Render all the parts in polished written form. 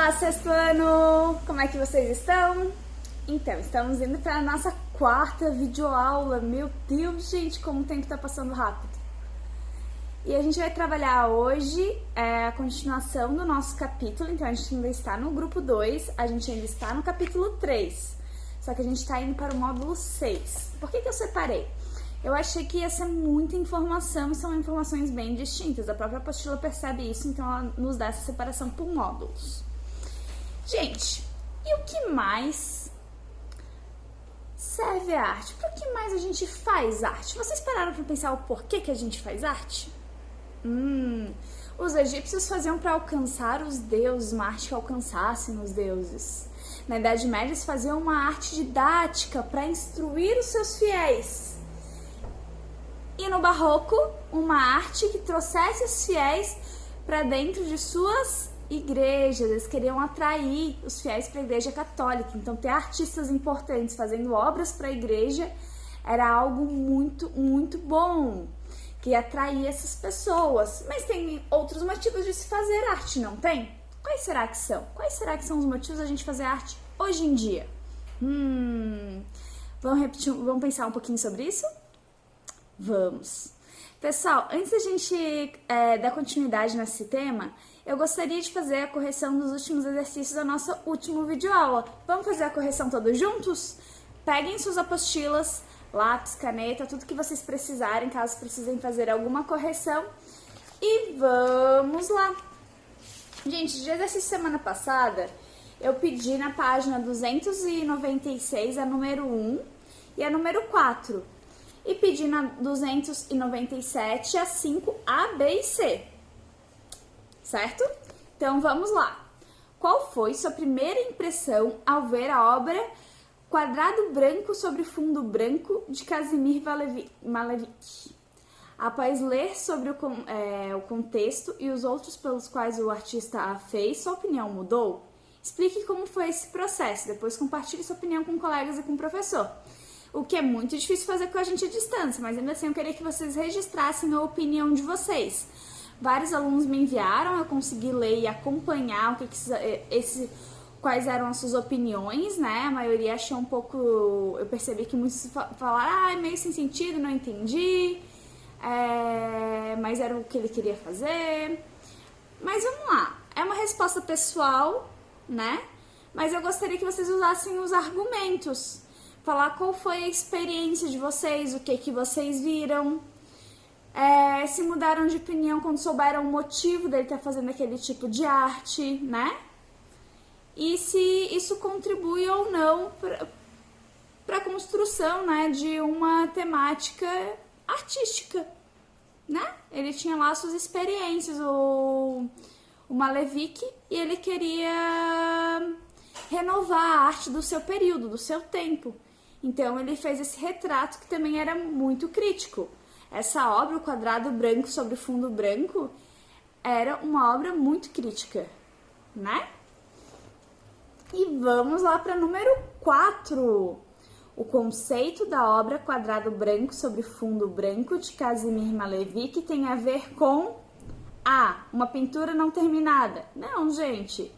Olá, sexto ano! Como é que vocês estão? Então, estamos indo para a nossa quarta videoaula. Meu Deus, gente, como o tempo está passando rápido. E a gente vai trabalhar hoje a continuação do nosso capítulo. Então, a gente ainda está no grupo 2, a gente ainda está no capítulo 3. Só que a gente está indo para o módulo 6. Por que eu separei? Eu achei que ia ser muita informação e são informações bem distintas. A própria apostila percebe isso, então ela nos dá essa separação por módulos. Gente, e o que mais serve a arte? Para que mais a gente faz arte? Vocês pararam para pensar o porquê que a gente faz arte? Os egípcios faziam para alcançar os deuses, uma arte que alcançassem os deuses. Na Idade Média, eles faziam uma arte didática para instruir os seus fiéis. E no Barroco, uma arte que trouxesse os fiéis para dentro de suas igrejas. Eles queriam atrair os fiéis para a Igreja Católica. Então, ter artistas importantes fazendo obras para a igreja era algo muito, muito bom, que atraía essas pessoas. Mas tem outros motivos de se fazer arte, não tem? Quais será que são? Quais será que são os motivos da gente fazer arte hoje em dia? Vamos pensar um pouquinho sobre isso? Vamos! Pessoal, antes da gente dar continuidade nesse tema, eu gostaria de fazer a correção dos últimos exercícios da nossa última videoaula. Vamos fazer a correção todos juntos? Peguem suas apostilas, lápis, caneta, tudo que vocês precisarem, caso precisem fazer alguma correção. E vamos lá! Gente, de exercício semana passada, eu pedi na página 296 a número 1 e a número 4. E pedi na 297 a 5, A, B e C. Certo? Então, vamos lá. Qual foi sua primeira impressão ao ver a obra Quadrado Branco sobre Fundo Branco, de Kazimir Malevich? Após ler sobre o contexto e os outros pelos quais o artista a fez, sua opinião mudou? Explique como foi esse processo. Depois compartilhe sua opinião com colegas e com o professor. O que é muito difícil fazer com a gente à distância, mas ainda assim eu queria que vocês registrassem a opinião de vocês. Vários alunos me enviaram, eu consegui ler e acompanhar quais eram as suas opiniões, né? A maioria achou um pouco... Eu percebi que muitos falaram, é meio sem sentido, não entendi, mas era o que ele queria fazer. Mas vamos lá, é uma resposta pessoal, né? Mas eu gostaria que vocês usassem os argumentos. Falar qual foi a experiência de vocês, o que vocês viram, se mudaram de opinião quando souberam o motivo dele estar fazendo aquele tipo de arte, né? E se isso contribui ou não para a construção, né, de uma temática artística, né? Ele tinha lá suas experiências, o Malevich, e ele queria renovar a arte do seu período, do seu tempo. Então, ele fez esse retrato que também era muito crítico. Essa obra, o Quadrado Branco sobre Fundo Branco, era uma obra muito crítica, né? E vamos lá para número 4. O conceito da obra Quadrado Branco sobre Fundo Branco, de Kazimir Malevich, tem a ver com A. Uma pintura não terminada. Não, gente.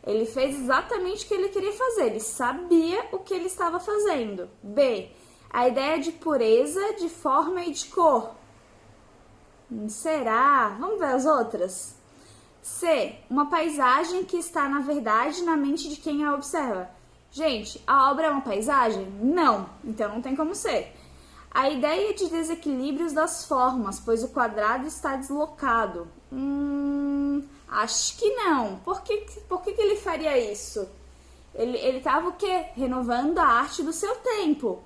Ele fez exatamente o que ele queria fazer, ele sabia o que ele estava fazendo. B. A ideia de pureza, de forma e de cor. Será? Vamos ver as outras? C. Uma paisagem que está, na verdade, na mente de quem a observa. Gente, a obra é uma paisagem? Não, então não tem como ser. A ideia de desequilíbrios das formas, pois o quadrado está deslocado. Acho que não. Por que ele faria isso? Ele estava o quê? Renovando a arte do seu tempo.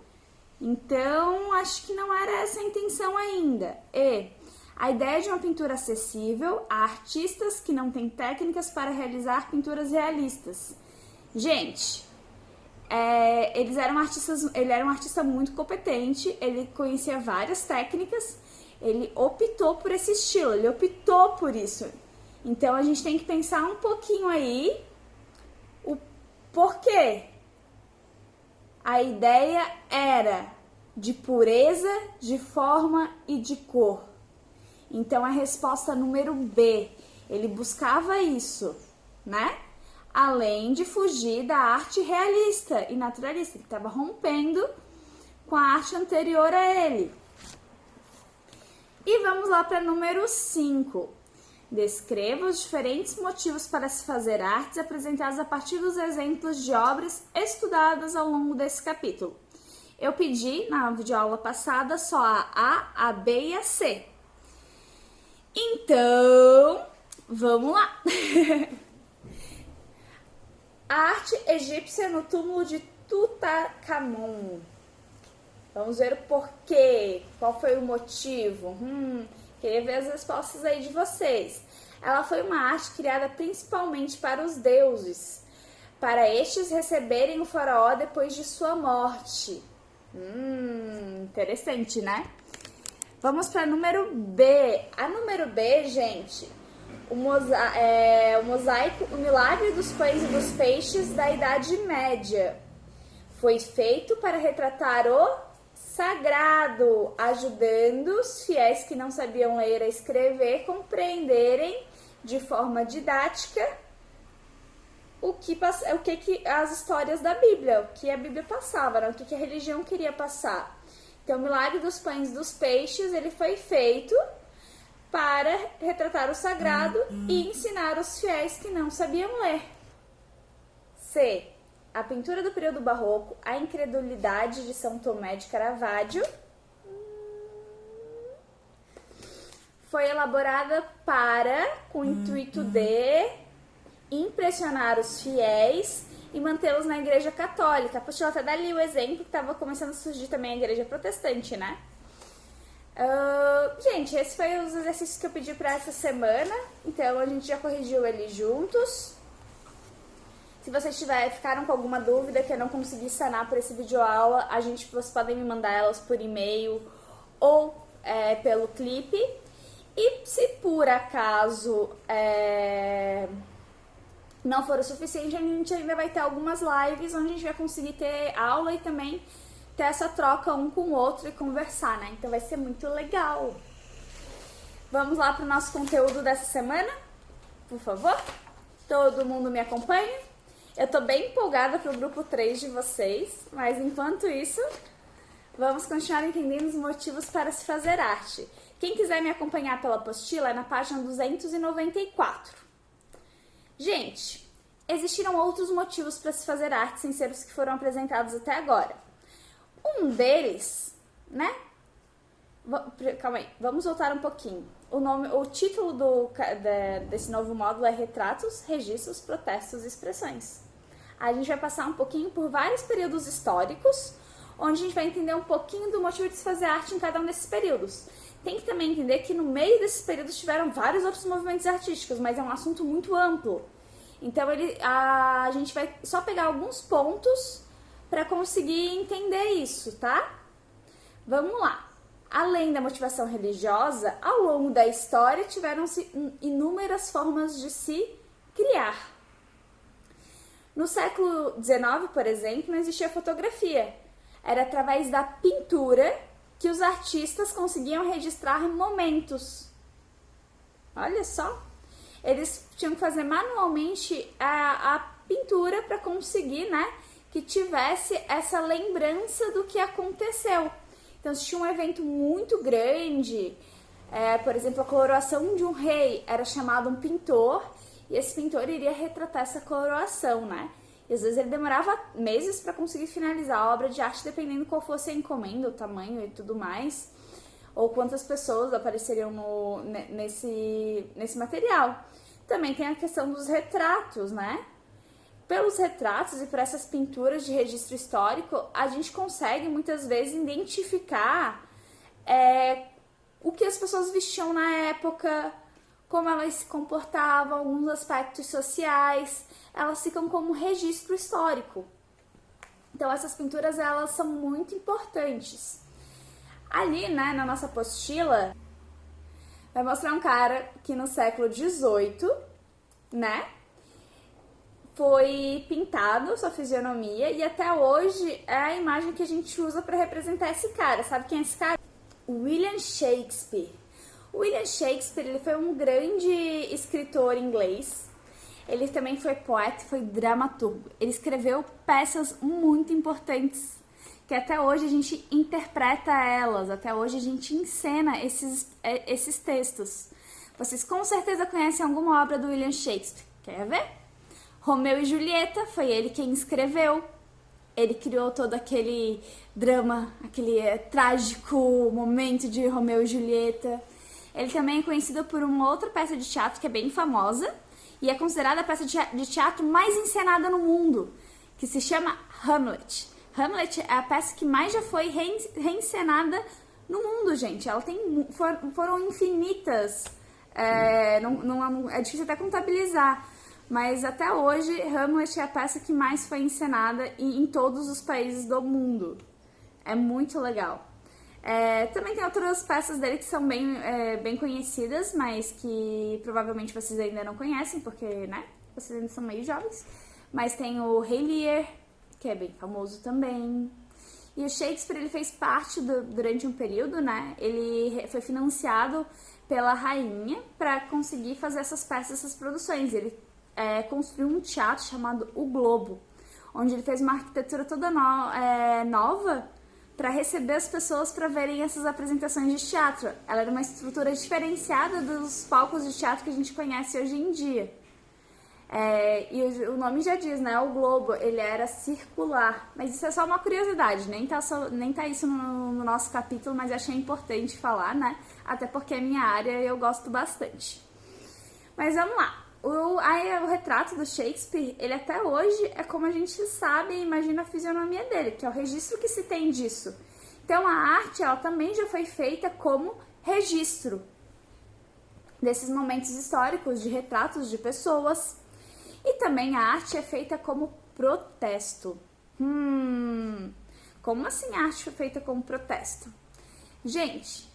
Então, acho que não era essa a intenção ainda. E a ideia de uma pintura acessível a artistas que não têm técnicas para realizar pinturas realistas. Gente, ele era um artista muito competente, ele conhecia várias técnicas, ele optou por esse estilo, ele optou por isso. Então, a gente tem que pensar um pouquinho aí o porquê. A ideia era de pureza, de forma e de cor. Então, a resposta número B, ele buscava isso, né? além de fugir da arte realista e naturalista, que estava rompendo com a arte anterior a ele. E vamos lá para número 5. Descreva os diferentes motivos para se fazer artes apresentados a partir dos exemplos de obras estudadas ao longo desse capítulo. Eu pedi na videoaula passada só a B e a C. Então, vamos lá! A arte egípcia no túmulo de Tutankhamon. Vamos ver o porquê, qual foi o motivo. Queria ver as respostas aí de vocês. Ela foi uma arte criada principalmente para os deuses, para estes receberem o faraó depois de sua morte. Interessante, né? Vamos para número B. A número B, gente, o mosaico, o milagre dos pães e dos peixes da Idade Média. Foi feito para retratar o sagrado, ajudando os fiéis que não sabiam ler e escrever compreenderem de forma didática o que as histórias da Bíblia, o que a Bíblia passava, né? O que a religião queria passar. Então, o milagre dos pães e dos peixes, ele foi feito para retratar o sagrado e ensinar os fiéis que não sabiam ler. C. A pintura do período barroco, a incredulidade de São Tomé de Caravaggio, foi elaborada com o intuito de impressionar os fiéis e mantê-los na igreja católica. A apostila até dá ali o exemplo que estava começando a surgir também a igreja protestante, né? Gente, esses foram os exercícios que eu pedi para essa semana, então a gente já corrigiu eles juntos. Se vocês ficaram com alguma dúvida que eu não consegui sanar por esse videoaula, vocês podem me mandar elas por e-mail ou pelo clipe. E se por acaso não for o suficiente, a gente ainda vai ter algumas lives onde a gente vai conseguir ter aula e também ter essa troca um com o outro e conversar, né? Então vai ser muito legal. Vamos lá para o nosso conteúdo dessa semana? Por favor? Todo mundo me acompanha? Eu tô bem empolgada pro grupo 3 de vocês, mas enquanto isso, vamos continuar entendendo os motivos para se fazer arte. Quem quiser me acompanhar pela apostila é na página 294. Gente, existiram outros motivos para se fazer arte sem ser os que foram apresentados até agora. Um deles, né? Calma aí, vamos voltar um pouquinho. O título desse novo módulo é Retratos, Registros, Protestos e Expressões. A gente vai passar um pouquinho por vários períodos históricos, onde a gente vai entender um pouquinho do motivo de se fazer arte em cada um desses períodos. Tem que também entender que no meio desses períodos tiveram vários outros movimentos artísticos, mas é um assunto muito amplo. Então a gente vai só pegar alguns pontos para conseguir entender isso, tá? Vamos lá. Além da motivação religiosa, ao longo da história tiveram-se inúmeras formas de se criar. No século XIX, por exemplo, não existia fotografia. Era através da pintura que os artistas conseguiam registrar momentos. Olha só! Eles tinham que fazer manualmente a pintura para conseguir, né, que tivesse essa lembrança do que aconteceu. Então, se tinha um evento muito grande, por exemplo, a coroação de um rei, era chamado um pintor, e esse pintor iria retratar essa coroação, né? E às vezes ele demorava meses para conseguir finalizar a obra de arte, dependendo qual fosse a encomenda, o tamanho e tudo mais, ou quantas pessoas apareceriam nesse material. Também tem a questão dos retratos, né? Pelos retratos e por essas pinturas de registro histórico, a gente consegue muitas vezes identificar o que as pessoas vestiam na época, como elas se comportavam, alguns aspectos sociais, elas ficam como registro histórico. Então essas pinturas, elas são muito importantes. Ali, né, na nossa apostila, vai mostrar um cara que no século XVIII, né, foi pintado sua fisionomia e até hoje é a imagem que a gente usa para representar esse cara. Sabe quem é esse cara? William Shakespeare. William Shakespeare, ele foi um grande escritor inglês. Ele também foi poeta e foi dramaturgo. Ele escreveu peças muito importantes, que até hoje a gente interpreta elas, até hoje a gente encena esses textos. Vocês com certeza conhecem alguma obra do William Shakespeare. Quer ver? Romeu e Julieta, foi ele quem escreveu. Ele criou todo aquele drama, aquele trágico momento de Romeu e Julieta. Ele também é conhecido por uma outra peça de teatro que é bem famosa e é considerada a peça de teatro mais encenada no mundo, que se chama Hamlet. Hamlet é a peça que mais já foi reencenada no mundo, gente. Ela foram infinitas. É difícil até contabilizar. Mas até hoje, Hamlet é a peça que mais foi encenada em todos os países do mundo. É muito legal. Também tem outras peças dele que são bem conhecidas, mas que provavelmente vocês ainda não conhecem, porque, né, vocês ainda são meio jovens. Mas tem o Rei Lear, que é bem famoso também. E o Shakespeare, ele fez parte durante um período, né, ele foi financiado pela rainha para conseguir fazer essas peças, essas produções. Ele construiu um teatro chamado O Globo, onde ele fez uma arquitetura toda nova para receber as pessoas para verem essas apresentações de teatro. Ela era uma estrutura diferenciada dos palcos de teatro que a gente conhece hoje em dia. E o nome já diz, né? O Globo, ele era circular. Mas isso é só uma curiosidade, nem tá isso no nosso capítulo, mas achei importante falar, né? Até porque é minha área e eu gosto bastante. Mas vamos lá. O retrato do Shakespeare, ele até hoje é como a gente sabe e imagina a fisionomia dele, que é o registro que se tem disso. Então a arte, ela também já foi feita como registro desses momentos históricos, de retratos de pessoas. E também a arte é feita como protesto. Como assim a arte foi feita como protesto? Gente,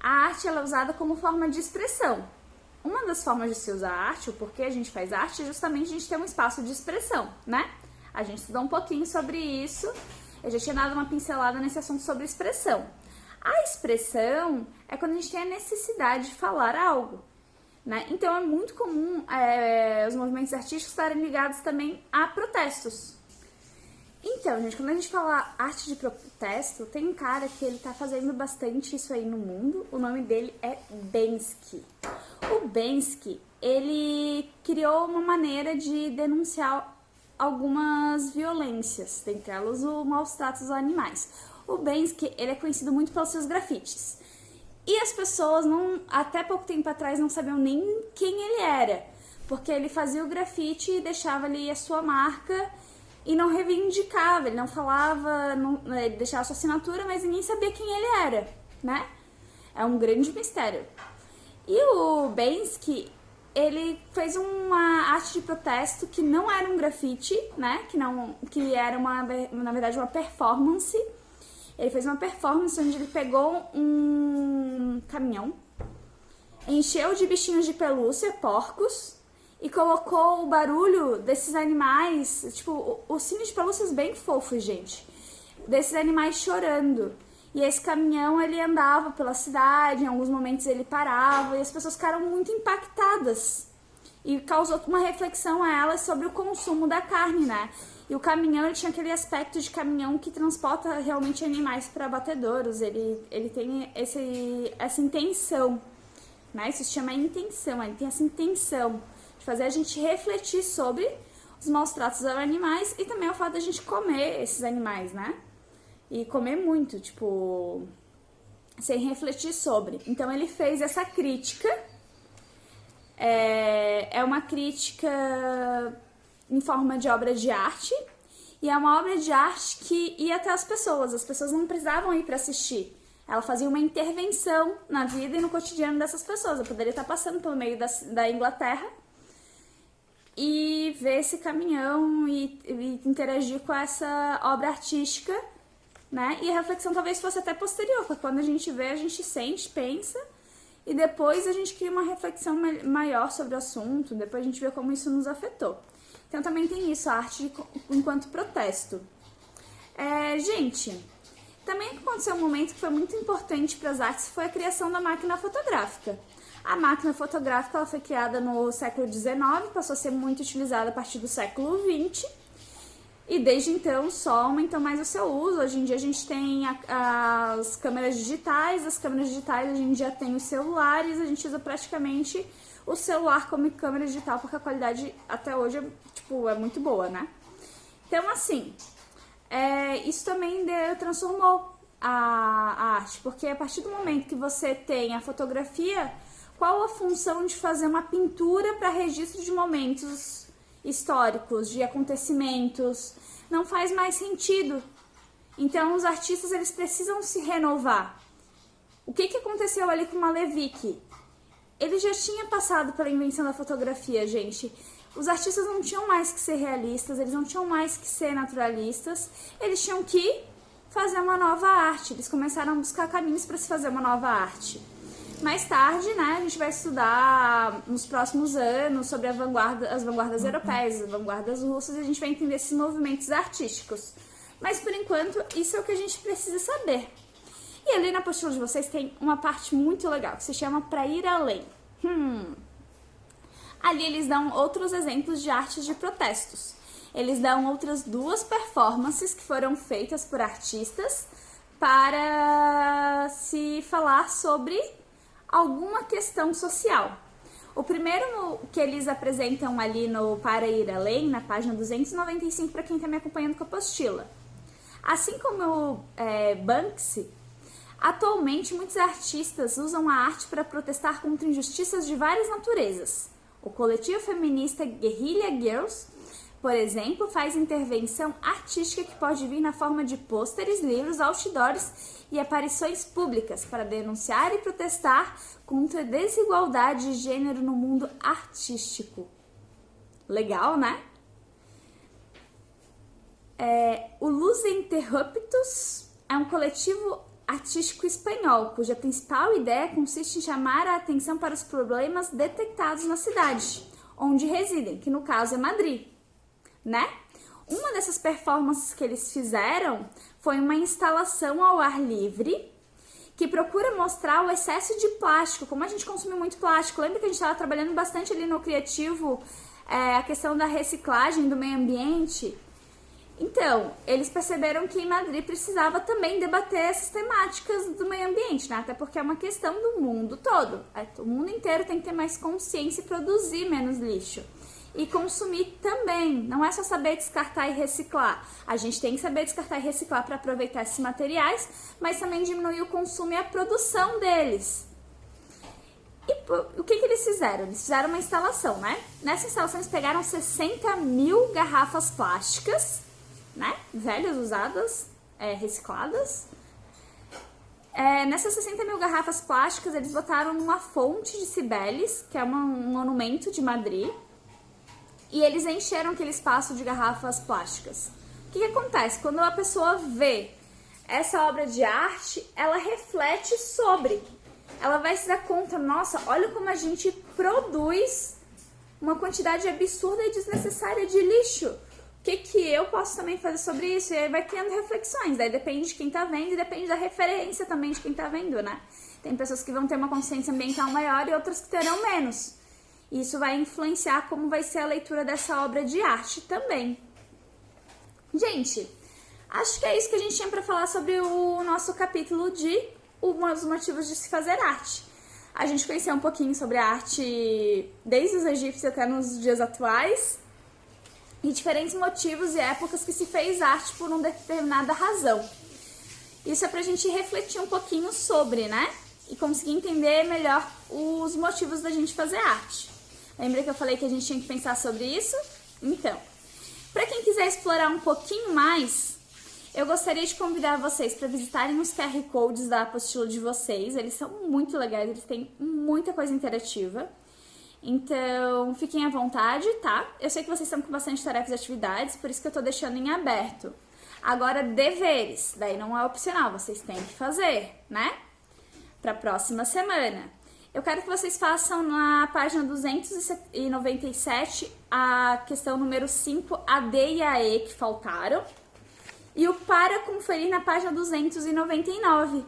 a arte ela é usada como forma de expressão. Uma das formas de se usar a arte, o porquê a gente faz arte, é justamente a gente ter um espaço de expressão, né? A gente estudou um pouquinho sobre isso, eu já tinha dado uma pincelada nesse assunto sobre expressão. A expressão é quando a gente tem a necessidade de falar algo, né? Então é muito comum os movimentos artísticos estarem ligados também a protestos. Então, gente, quando a gente fala arte de protesto, tem um cara que ele tá fazendo bastante isso aí no mundo, o nome dele é Banksy. O Banksy, ele criou uma maneira de denunciar algumas violências, dentre elas o maus tratos aos animais. O Banksy, ele é conhecido muito pelos seus grafites. E as pessoas, até pouco tempo atrás, não sabiam nem quem ele era, porque ele fazia o grafite e deixava ali a sua marca e não reivindicava, ele não falava, ele deixava a sua assinatura, mas ninguém sabia quem ele era, né? É um grande mistério. E o Banksy, ele fez uma arte de protesto que não era um grafite, né? Que era na verdade uma performance. Ele fez uma performance onde ele pegou um caminhão, encheu de bichinhos de pelúcia, porcos, e colocou o barulho desses animais, tipo, ursinhos de pelúcias bem fofos, gente, desses animais chorando. E esse caminhão, ele andava pela cidade, em alguns momentos ele parava, e as pessoas ficaram muito impactadas. E causou uma reflexão a elas sobre o consumo da carne, né? E o caminhão, ele tinha aquele aspecto de caminhão que transporta realmente animais para abatedouros. Ele tem essa intenção, né? Isso se chama intenção, ele tem essa intenção de fazer a gente refletir sobre os maus tratos aos animais e também o fato de a gente comer esses animais, né? E comer muito, tipo, sem refletir sobre. Então ele fez essa crítica, é uma crítica em forma de obra de arte, e é uma obra de arte que ia até as pessoas não precisavam ir para assistir. Ela fazia uma intervenção na vida e no cotidiano dessas pessoas. Eu poderia estar passando pelo meio da Inglaterra e ver esse caminhão e interagir com essa obra artística, né? E a reflexão talvez fosse até posterior, porque quando a gente vê, a gente sente, pensa, e depois a gente cria uma reflexão maior sobre o assunto, depois a gente vê como isso nos afetou. Então também tem isso, a arte enquanto protesto. Gente, também aconteceu um momento que foi muito importante para as artes, foi a criação da máquina fotográfica. A máquina fotográfica ela foi criada no século XIX, passou a ser muito utilizada a partir do século XX. E desde então só aumentou mais o seu uso. Hoje em dia a gente tem as câmeras digitais. As câmeras digitais hoje em dia tem os celulares. A gente usa praticamente o celular como câmera digital porque a qualidade até hoje é muito boa, né? Então assim, isso também transformou a arte. Porque a partir do momento que você tem a fotografia, qual a função de fazer uma pintura para registro de momentos históricos, de acontecimentos? Não faz mais sentido. Então os artistas eles precisam se renovar. O que aconteceu ali com o Malevich? Ele já tinha passado pela invenção da fotografia, gente. Os artistas não tinham mais que ser realistas, eles não tinham mais que ser naturalistas, eles tinham que fazer uma nova arte. Eles começaram a buscar caminhos para se fazer uma nova arte. Mais tarde, né, a gente vai estudar nos próximos anos sobre as vanguardas europeias, as vanguardas russas, e a gente vai entender esses movimentos artísticos. Mas, por enquanto, isso é o que a gente precisa saber. E ali na apostila de vocês tem uma parte muito legal, que se chama Pra Ir Além. Ali eles dão outros exemplos de artes de protestos. Eles dão outras 2 performances que foram feitas por artistas para se falar sobre alguma questão social. O primeiro que eles apresentam ali no Para Ir Além, na página 295, para quem está me acompanhando com a apostila. Assim como o Banksy, atualmente muitos artistas usam a arte para protestar contra injustiças de várias naturezas. O coletivo feminista Guerrilla Girls, por exemplo, faz intervenção artística que pode vir na forma de pôsteres, livros, outdoors e aparições públicas para denunciar e protestar contra a desigualdade de gênero no mundo artístico. Legal, né? O Luz Interruptus é um coletivo artístico espanhol, cuja principal ideia consiste em chamar a atenção para os problemas detectados na cidade, onde residem, que no caso é Madrid, né? Uma dessas performances que eles fizeram foi uma instalação ao ar livre que procura mostrar o excesso de plástico, como a gente consome muito plástico. Lembra que a gente estava trabalhando bastante ali no criativo, a questão da reciclagem do meio ambiente? Então, eles perceberam que em Madrid precisava também debater essas temáticas do meio ambiente, né? Até porque é uma questão do mundo todo. O mundo inteiro tem que ter mais consciência e produzir menos lixo. E consumir também, não é só saber descartar e reciclar. A gente tem que saber descartar e reciclar para aproveitar esses materiais, mas também diminuir o consumo e a produção deles. E o que eles fizeram? Eles fizeram uma instalação, né? Nessa instalação eles pegaram 60 mil garrafas plásticas, né? Velhas, usadas, recicladas. Nessas 60 mil garrafas plásticas eles botaram numa fonte de Cibeles, que é um monumento de Madrid. E eles encheram aquele espaço de garrafas plásticas. O que acontece? Quando a pessoa vê essa obra de arte, ela reflete sobre. Ela vai se dar conta, nossa, olha como a gente produz uma quantidade absurda e desnecessária de lixo. O que eu posso também fazer sobre isso? E aí vai criando reflexões. Daí depende de quem tá vendo e depende da referência também de quem tá vendo, né? Tem pessoas que vão ter uma consciência ambiental maior e outras que terão menos. Isso vai influenciar como vai ser a leitura dessa obra de arte também. Gente, acho que é isso que a gente tinha para falar sobre o nosso capítulo de os motivos de se fazer arte. A gente conheceu um pouquinho sobre a arte desde os egípcios até nos dias atuais e diferentes motivos e épocas que se fez arte por uma determinada razão. Isso é pra gente refletir um pouquinho sobre, né? E conseguir entender melhor os motivos da gente fazer arte. Lembra que eu falei que a gente tinha que pensar sobre isso? Então, para quem quiser explorar um pouquinho mais, eu gostaria de convidar vocês para visitarem os QR Codes da apostila de vocês. Eles são muito legais, eles têm muita coisa interativa. Então, fiquem à vontade, tá? Eu sei que vocês estão com bastante tarefas e atividades, por isso que eu tô deixando em aberto. Agora, deveres, daí não é opcional, vocês têm que fazer, né? Para a próxima semana. Eu quero que vocês façam na página 297 a questão número 5, a D e a E que faltaram. E o para conferir na página 299.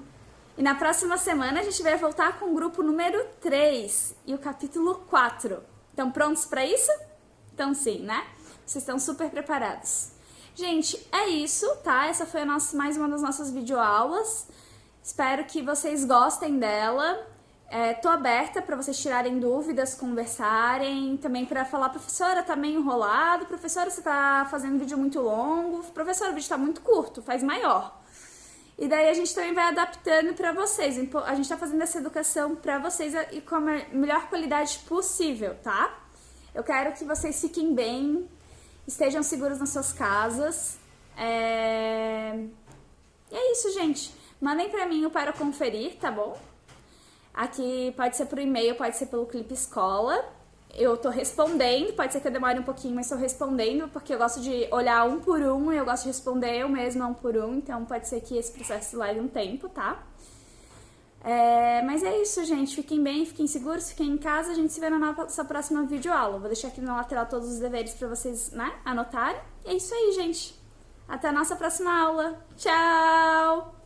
E na próxima semana a gente vai voltar com o grupo número 3 e o capítulo 4. Estão prontos para isso? Então sim, né? Vocês estão super preparados. Gente, é isso, tá? Essa foi mais uma das nossas videoaulas. Espero que vocês gostem dela. Tô aberta para vocês tirarem dúvidas, conversarem, também para falar, professora, tá meio enrolado, professora, você tá fazendo vídeo muito longo, professora, o vídeo tá muito curto, faz maior. E daí a gente também vai adaptando para vocês. A gente tá fazendo essa educação para vocês e com a melhor qualidade possível, tá? Eu quero que vocês fiquem bem, estejam seguros nas suas casas. E é isso, gente. Mandem pra mim o para conferir, tá bom? Aqui pode ser por e-mail, pode ser pelo Clipe Escola. Eu tô respondendo, pode ser que eu demore um pouquinho, mas tô respondendo, porque eu gosto de olhar um por um e eu gosto de responder eu mesma um por um, então pode ser que esse processo leve um tempo, tá? Mas é isso, gente. Fiquem bem, fiquem seguros, fiquem em casa. A gente se vê na nossa próxima videoaula. Vou deixar aqui na lateral todos os deveres pra vocês, né, anotarem. E é isso aí, gente. Até a nossa próxima aula. Tchau!